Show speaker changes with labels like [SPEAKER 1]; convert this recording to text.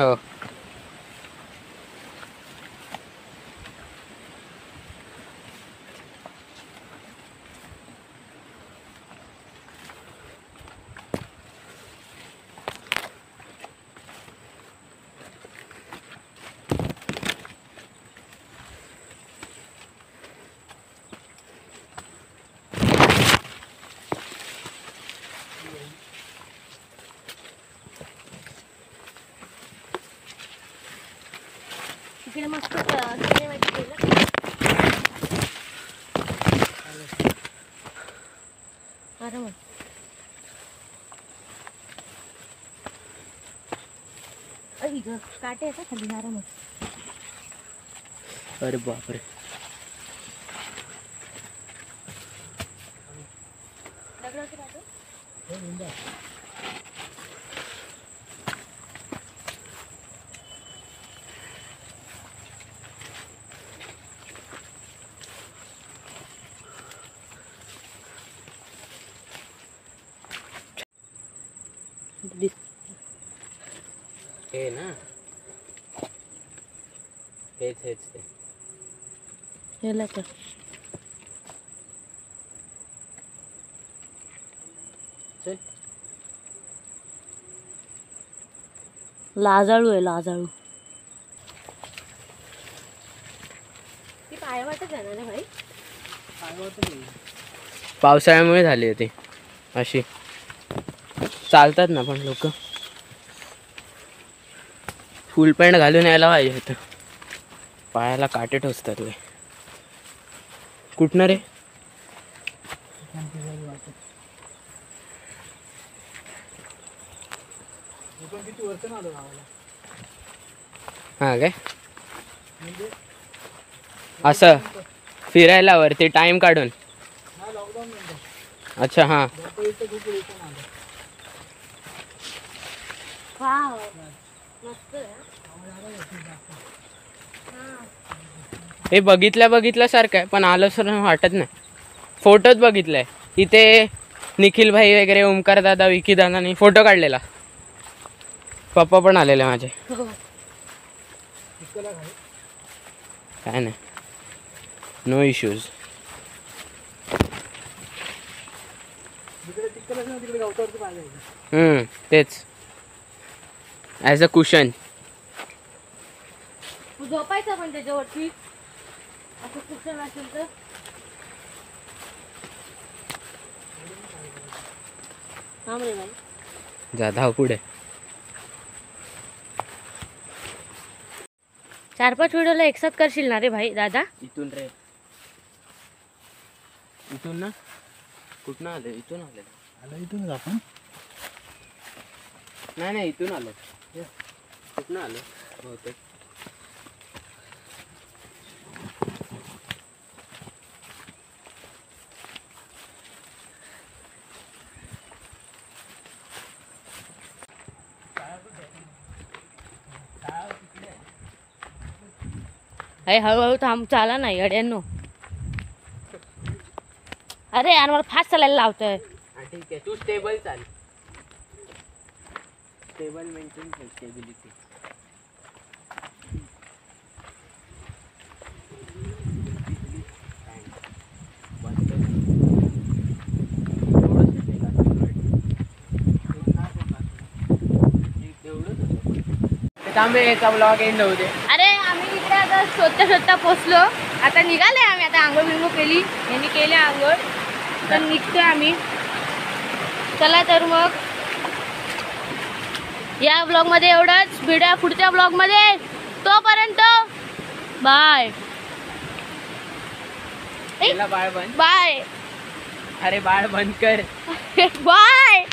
[SPEAKER 1] हो
[SPEAKER 2] तिकडे मस्त आरामात. काटे येतात खाली आरामात.
[SPEAKER 1] अरे बापरे हे ना हेच ते
[SPEAKER 2] याला तर
[SPEAKER 1] चल
[SPEAKER 2] लाजाळू आहे लाजाळू. ती पाय वाटत आहे ना भाई.
[SPEAKER 1] पावसाळ्यामुळे झाली होती अशी. चालतात ना पण लोक. फुल पॅन्ट घालून यायला पाहिजे होतं. पायाला काटे टोचतात रे. कुठनं रे? हा काय असं फिरायला वरती टाइम काढून. अच्छा हा हे बघितल्यासारखं आहे पण आलं सर वाटत नाही. फोटोच बघितलाय इथे. निखिल भाई वगैरे, ओमकार दादा, विकी दादानी फोटो काढलेला. पप्पा पण आलेले माझे. काय नाही, नो इश्यूज. तेच ॲज अ कुशन.
[SPEAKER 2] झोपायचं पण त्याच्यावरती असं कुशन असेल तर. थांब रे भाई.
[SPEAKER 1] जा धाव पुढे.
[SPEAKER 2] 4-5 व्हिडिओला एकसाथ करशील ना रे भाई दादा?
[SPEAKER 1] इथून रे, इथून ना. कुठनं आलं? इथून आलं.
[SPEAKER 3] इथूनच आपण.
[SPEAKER 1] नाही इथून आलं. कुठनं आलं बहुतेक.
[SPEAKER 2] अरे हळूहळू थांब, चाला नाही अड्यांनो. अरे यार मला फास्ट चालायला लावतोय.
[SPEAKER 1] ठीक आहे, तू स्टेबल चाल. स्टेबल मेंटेन कर, स्टेबिलिटी. थांबे, याचा ब्लॉग एंड होऊ दे.
[SPEAKER 2] अरे आम्ही इकडे आता शोधता पोचलो. आता निघाले आम्ही. आता आंघोळ बिंघोळ केली, यांनी केले आंघोळ, तर निघतोय आम्ही. चला तर मग या ब्लॉगमध्ये एवढंच. भेटूया पुढच्या ब्लॉगमध्ये. तोपर्यंत बाय
[SPEAKER 1] बाळ बंद.
[SPEAKER 2] बाय.
[SPEAKER 1] अरे बाळ बंद कर.
[SPEAKER 2] बाय.